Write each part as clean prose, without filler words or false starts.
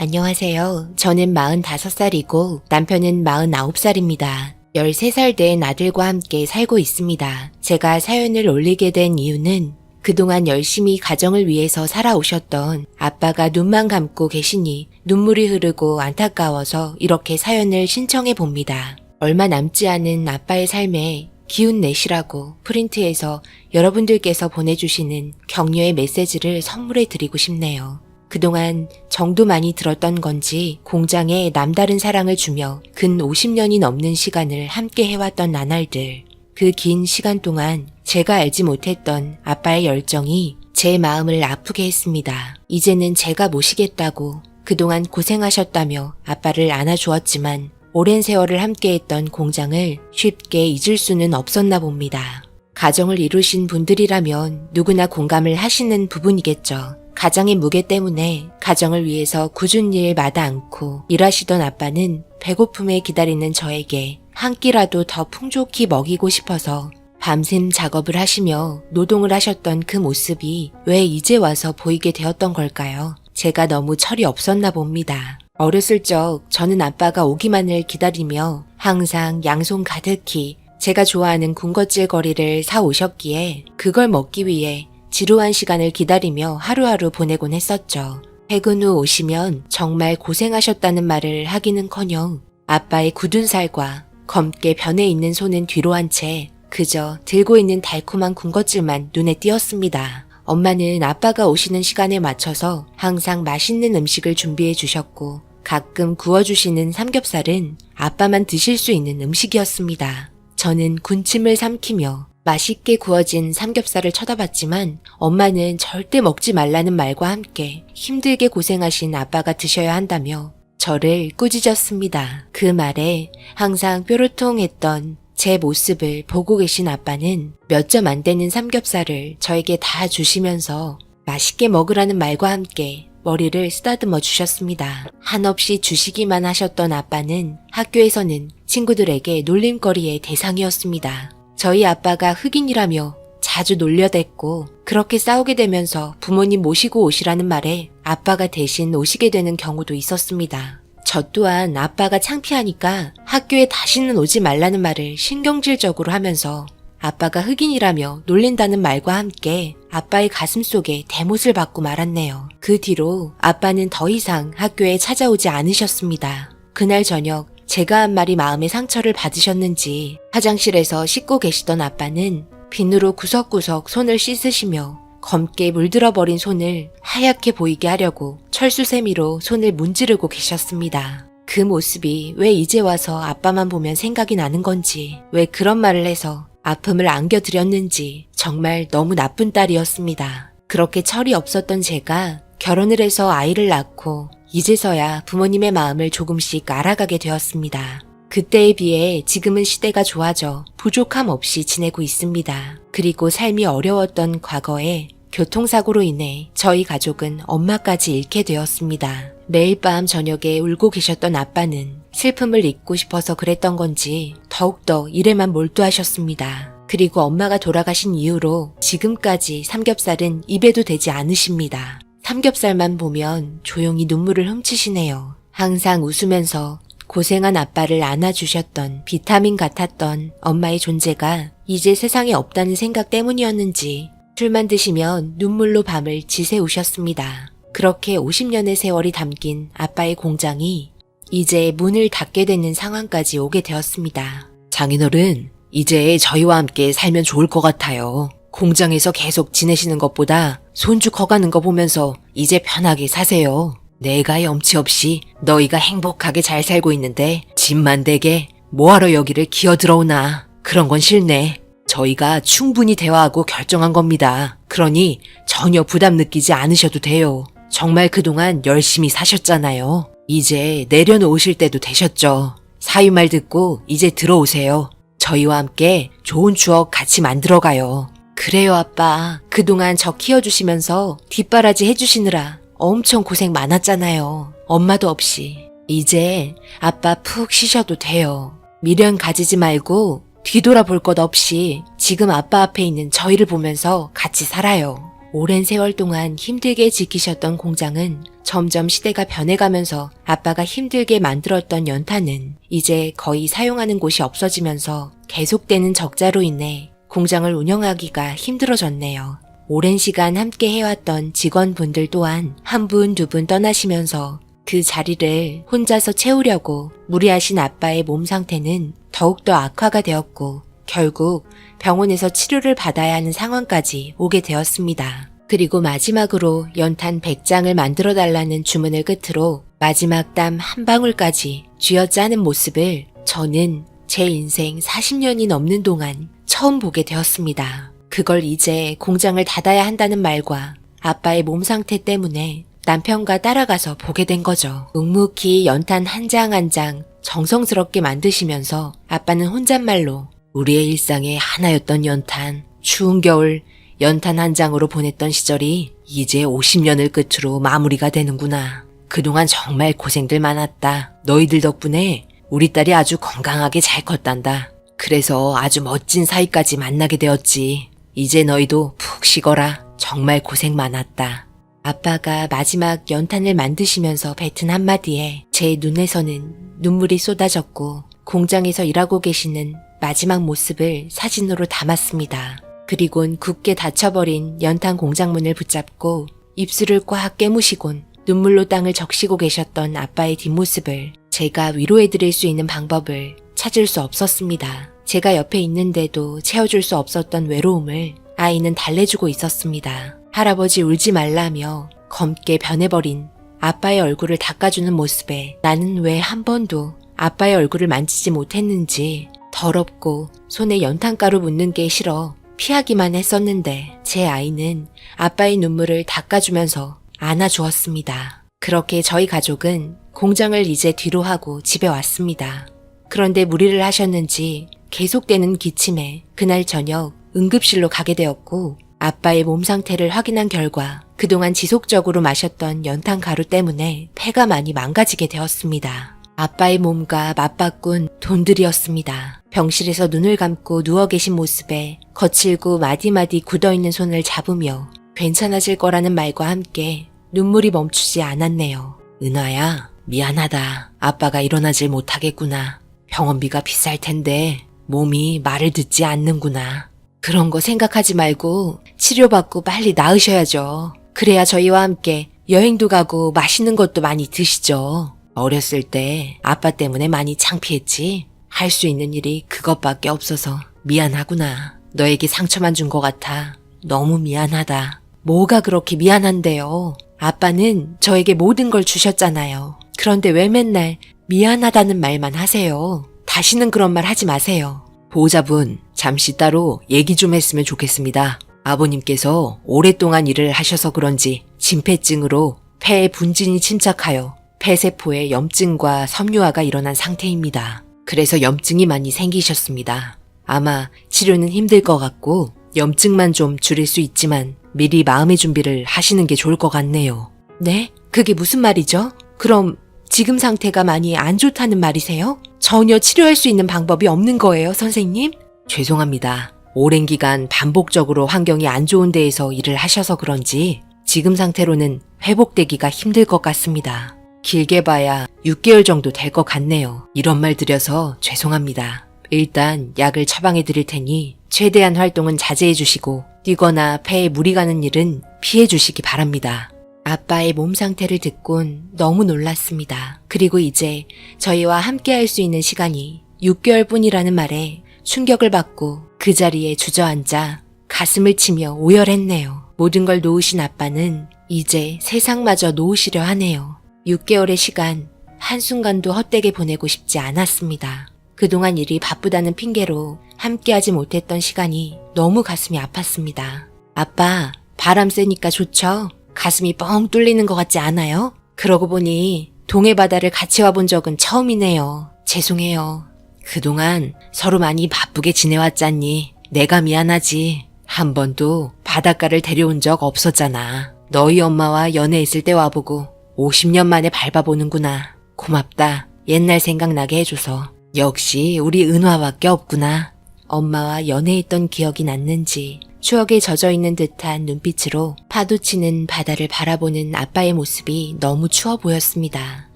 안녕하세요. 저는 45살이고 남편은 49살입니다. 13살 된 아들과 함께 살고 있습니다. 제가 사연을 올리게 된 이유는 그동안 열심히 가정을 위해서 살아오셨던 아빠가 눈만 감고 계시니 눈물이 흐르고 안타까워서 이렇게 사연을 신청해 봅니다. 얼마 남지 않은 아빠의 삶에 기운 내시라고 프린트해서 여러분들께서 보내주시는 격려의 메시지를 선물해 드리고 싶네요. 그동안 정도 많이 들었던 건지 공장에 남다른 사랑을 주며 근 50년이 넘는 시간을 함께 해왔던 나날들. 그 긴 시간 동안 제가 알지 못했던 아빠의 열정이 제 마음을 아프게 했습니다. 이제는 제가 모시겠다고 그동안 고생하셨다며 아빠를 안아주었지만 오랜 세월을 함께했던 공장을 쉽게 잊을 수는 없었나 봅니다. 가정을 이루신 분들이라면 누구나 공감을 하시는 부분이겠죠. 가장의 무게 때문에 가정을 위해서 굳은 일 마다 않고 일하시던 아빠는 배고픔에 기다리는 저에게 한 끼라도 더 풍족히 먹이고 싶어서 밤샘 작업을 하시며 노동을 하셨던 그 모습이 왜 이제 와서 보이게 되었던 걸까요? 제가 너무 철이 없었나 봅니다. 어렸을 적 저는 아빠가 오기만을 기다리며 항상 양손 가득히 제가 좋아하는 군것질 거리를 사오셨기에 그걸 먹기 위해 지루한 시간을 기다리며 하루하루 보내곤 했었죠. 퇴근 후 오시면 정말 고생하셨다는 말을 하기는커녕 아빠의 굳은 살과 검게 변해 있는 손은 뒤로 한 채 그저 들고 있는 달콤한 군것질만 눈에 띄었습니다. 엄마는 아빠가 오시는 시간에 맞춰서 항상 맛있는 음식을 준비해 주셨고 가끔 구워주시는 삼겹살은 아빠만 드실 수 있는 음식이었습니다. 저는 군침을 삼키며 맛있게 구워진 삼겹살을 쳐다봤지만 엄마는 절대 먹지 말라는 말과 함께 힘들게 고생하신 아빠가 드셔야 한다며 저를 꾸짖었습니다. 그 말에 항상 뾰루통했던 제 모습을 보고 계신 아빠는 몇 점 안 되는 삼겹살을 저에게 다 주시면서 맛있게 먹으라는 말과 함께 머리를 쓰다듬어 주셨습니다. 한없이 주시기만 하셨던 아빠는 학교에서는 친구들에게 놀림거리의 대상이었습니다. 저희 아빠가 흑인이라며 자주 놀려댔고 그렇게 싸우게 되면서 부모님 모시고 오시라는 말에 아빠가 대신 오시게 되는 경우도 있었습니다. 저 또한 아빠가 창피하니까 학교에 다시는 오지 말라는 말을 신경질적으로 하면서 아빠가 흑인이라며 놀린다는 말과 함께 아빠의 가슴속에 대못을 받고 말았네요. 그 뒤로 아빠는 더 이상 학교에 찾아오지 않으셨습니다. 그날 저녁 제가 한 말이 마음의 상처를 받으셨는지 화장실에서 씻고 계시던 아빠는 비누로 구석구석 손을 씻으시며 검게 물들어버린 손을 하얗게 보이게 하려고 철수세미로 손을 문지르고 계셨습니다. 그 모습이 왜 이제 와서 아빠만 보면 생각이 나는 건지, 왜 그런 말을 해서 아픔을 안겨드렸는지 정말 너무 나쁜 딸이었습니다. 그렇게 철이 없었던 제가 결혼을 해서 아이를 낳고 이제서야 부모님의 마음을 조금씩 알아가게 되었습니다. 그때에 비해 지금은 시대가 좋아져 부족함 없이 지내고 있습니다. 그리고 삶이 어려웠던 과거에 교통사고로 인해 저희 가족은 엄마까지 잃게 되었습니다. 매일 밤 저녁에 울고 계셨던 아빠는 슬픔을 잊고 싶어서 그랬던 건지 더욱더 일에만 몰두하셨습니다. 그리고 엄마가 돌아가신 이후로 지금까지 삼겹살은 입에도 대지 않으십니다. 삼겹살만 보면 조용히 눈물을 훔치시네요. 항상 웃으면서 고생한 아빠를 안아주셨던 비타민 같았던 엄마의 존재가 이제 세상에 없다는 생각 때문이었는지 술만 드시면 눈물로 밤을 지새우셨습니다. 그렇게 50년의 세월이 담긴 아빠의 공장이 이제 문을 닫게 되는 상황까지 오게 되었습니다. 장인어른, 이제 저희와 함께 살면 좋을 것 같아요. 공장에서 계속 지내시는 것보다 손주 커가는 거 보면서 이제 편하게 사세요. 내가 염치 없이 너희가 행복하게 잘 살고 있는데 집만 되게 뭐하러 여기를 기어들어오나. 그런 건 싫네. 저희가 충분히 대화하고 결정한 겁니다. 그러니 전혀 부담 느끼지 않으셔도 돼요. 정말 그동안 열심히 사셨잖아요. 이제 내려놓으실 때도 되셨죠. 사위 말 듣고 이제 들어오세요. 저희와 함께 좋은 추억 같이 만들어가요. 그래요, 아빠. 그동안 저 키워주시면서 뒷바라지 해주시느라 엄청 고생 많았잖아요. 엄마도 없이. 이제 아빠 푹 쉬셔도 돼요. 미련 가지지 말고 뒤돌아볼 것 없이 지금 아빠 앞에 있는 저희를 보면서 같이 살아요. 오랜 세월 동안 힘들게 지키셨던 공장은 점점 시대가 변해가면서 아빠가 힘들게 만들었던 연탄은 이제 거의 사용하는 곳이 없어지면서 계속되는 적자로 인해 공장을 운영하기가 힘들어졌네요. 오랜 시간 함께 해왔던 직원분들 또한 한 분, 두 분 떠나시면서 그 자리를 혼자서 채우려고 무리하신 아빠의 몸 상태는 더욱더 악화가 되었고 결국 병원에서 치료를 받아야 하는 상황까지 오게 되었습니다. 그리고 마지막으로 연탄 100장을 만들어 달라는 주문을 끝으로 마지막 땀 한 방울까지 쥐어짜는 모습을 저는 제 인생 40년이 넘는 동안 처음 보게 되었습니다. 그걸 이제 공장을 닫아야 한다는 말과 아빠의 몸 상태 때문에 남편과 따라가서 보게 된 거죠. 묵묵히 연탄 한 장 한 장 정성스럽게 만드시면서 아빠는 혼잣말로 우리의 일상의 하나였던 연탄, 추운 겨울 연탄 한 장으로 보냈던 시절이 이제 50년을 끝으로 마무리가 되는구나. 그동안 정말 고생들 많았다. 너희들 덕분에 우리 딸이 아주 건강하게 잘 컸단다. 그래서 아주 멋진 사이까지 만나게 되었지. 이제 너희도 푹 쉬거라. 정말 고생 많았다. 아빠가 마지막 연탄을 만드시면서 뱉은 한마디에 제 눈에서는 눈물이 쏟아졌고 공장에서 일하고 계시는 마지막 모습을 사진으로 담았습니다. 그리곤 굳게 닫혀버린 연탄 공장 문을 붙잡고 입술을 꽉 깨무시곤 눈물로 땅을 적시고 계셨던 아빠의 뒷모습을 제가 위로해드릴 수 있는 방법을 찾을 수 없었습니다. 제가 옆에 있는데도 채워줄 수 없었던 외로움을 아이는 달래주고 있었습니다. 할아버지 울지 말라며 검게 변해버린 아빠의 얼굴을 닦아주는 모습에 나는 왜 한 번도 아빠의 얼굴을 만지지 못했는지 더럽고 손에 연탄가루 묻는 게 싫어 피하기만 했었는데 제 아이는 아빠의 눈물을 닦아주면서 안아주었습니다. 그렇게 저희 가족은 공장을 이제 뒤로 하고 집에 왔습니다. 그런데 무리를 하셨는지 계속되는 기침에 그날 저녁 응급실로 가게 되었고 아빠의 몸 상태를 확인한 결과 그동안 지속적으로 마셨던 연탄 가루 때문에 폐가 많이 망가지게 되었습니다. 아빠의 몸과 맞바꾼 돈들이었습니다. 병실에서 눈을 감고 누워 계신 모습에 거칠고 마디마디 굳어있는 손을 잡으며 괜찮아질 거라는 말과 함께 눈물이 멈추지 않았네요. 은화야, 미안하다. 아빠가 일어나질 못하겠구나. 병원비가 비쌀 텐데 몸이 말을 듣지 않는구나. 그런 거 생각하지 말고 치료받고 빨리 나으셔야죠. 그래야 저희와 함께 여행도 가고 맛있는 것도 많이 드시죠. 어렸을 때 아빠 때문에 많이 창피했지. 할 수 있는 일이 그것밖에 없어서 미안하구나. 너에게 상처만 준 것 같아. 너무 미안하다. 뭐가 그렇게 미안한데요. 아빠는 저에게 모든 걸 주셨잖아요. 그런데 왜 맨날 미안하다는 말만 하세요. 다시는 그런 말 하지 마세요. 보호자분, 잠시 따로 얘기 좀 했으면 좋겠습니다. 아버님께서 오랫동안 일을 하셔서 그런지 진폐증으로 폐에 분진이 침착하여 폐세포에 염증과 섬유화가 일어난 상태입니다. 그래서 염증이 많이 생기셨습니다. 아마 치료는 힘들 것 같고 염증만 좀 줄일 수 있지만 미리 마음의 준비를 하시는 게 좋을 것 같네요. 네? 그게 무슨 말이죠? 그럼 지금 상태가 많이 안 좋다는 말이세요? 전혀 치료할 수 있는 방법이 없는 거예요, 선생님? 죄송합니다. 오랜 기간 반복적으로 환경이 안 좋은 데에서 일을 하셔서 그런지 지금 상태로는 회복되기가 힘들 것 같습니다. 길게 봐야 6개월 정도 될 것 같네요. 이런 말 드려서 죄송합니다. 일단 약을 처방해 드릴 테니 최대한 활동은 자제해 주시고 뛰거나 폐에 물이 가는 일은 피해 주시기 바랍니다. 아빠의 몸 상태를 듣곤 너무 놀랐습니다. 그리고 이제 저희와 함께 할 수 있는 시간이 6개월 뿐이라는 말에 충격을 받고 그 자리에 주저앉아 가슴을 치며 오열했네요. 모든 걸 놓으신 아빠는 이제 세상마저 놓으시려 하네요. 6개월의 시간 한순간도 헛되게 보내고 싶지 않았습니다. 그동안 일이 바쁘다는 핑계로 함께하지 못했던 시간이 너무 가슴이 아팠습니다. 아빠, 바람 쐬니까 좋죠? 가슴이 뻥 뚫리는 것 같지 않아요? 그러고 보니 동해 바다를 같이 와본 적은 처음이네요. 죄송해요. 그동안 서로 많이 바쁘게 지내왔잖니. 내가 미안하지. 한 번도 바닷가를 데려온 적 없었잖아. 너희 엄마와 연애했을 때 와보고 50년 만에 밟아보는구나. 고맙다. 옛날 생각나게 해줘서. 역시 우리 은화밖에 없구나. 엄마와 연애했던 기억이 났는지 추억에 젖어 있는 듯한 눈빛으로 파도치는 바다를 바라보는 아빠의 모습이 너무 추워 보였습니다.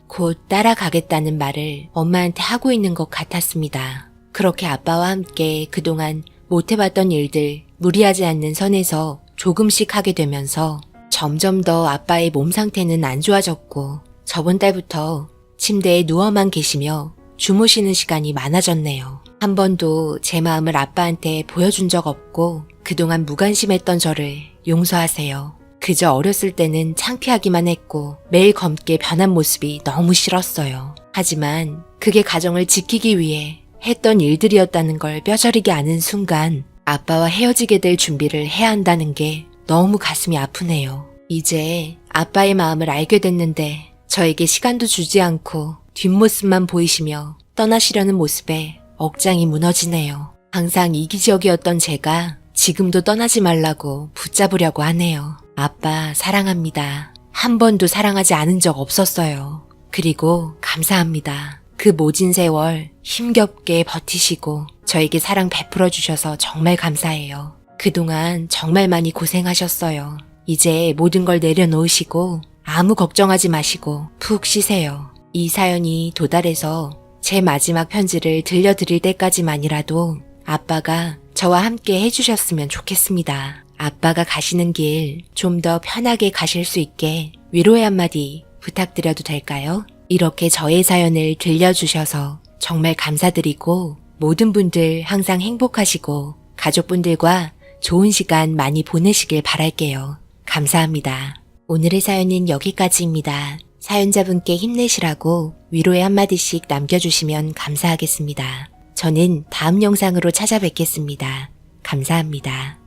곧 따라가겠다는 말을 엄마한테 하고 있는 것 같았습니다. 그렇게 아빠와 함께 그동안 못해봤던 일들, 무리하지 않는 선에서 조금씩 하게 되면서 점점 더 아빠의 몸 상태는 안 좋아졌고 저번 달부터 침대에 누워만 계시며 주무시는 시간이 많아졌네요. 한 번도 제 마음을 아빠한테 보여준 적 없고 그동안 무관심했던 저를 용서하세요. 그저 어렸을 때는 창피하기만 했고 매일 검게 변한 모습이 너무 싫었어요. 하지만 그게 가정을 지키기 위해 했던 일들이었다는 걸 뼈저리게 아는 순간 아빠와 헤어지게 될 준비를 해야 한다는 게 너무 가슴이 아프네요. 이제 아빠의 마음을 알게 됐는데 저에게 시간도 주지 않고 뒷모습만 보이시며 떠나시려는 모습에 억장이 무너지네요. 항상 이기적이었던 제가 지금도 떠나지 말라고 붙잡으려고 하네요. 아빠 사랑합니다. 한 번도 사랑하지 않은 적 없었어요. 그리고 감사합니다. 그 모진 세월 힘겹게 버티시고 저에게 사랑 베풀어 주셔서 정말 감사해요. 그동안 정말 많이 고생하셨어요. 이제 모든 걸 내려놓으시고 아무 걱정하지 마시고 푹 쉬세요. 이 사연이 도달해서 제 마지막 편지를 들려드릴 때까지만이라도 아빠가 저와 함께 해주셨으면 좋겠습니다. 아빠가 가시는 길 좀 더 편하게 가실 수 있게 위로의 한마디 부탁드려도 될까요? 이렇게 저의 사연을 들려주셔서 정말 감사드리고 모든 분들 항상 행복하시고 가족분들과 좋은 시간 많이 보내시길 바랄게요. 감사합니다. 오늘의 사연은 여기까지입니다. 사연자분께 힘내시라고 위로의 한마디씩 남겨주시면 감사하겠습니다. 저는 다음 영상으로 찾아뵙겠습니다. 감사합니다.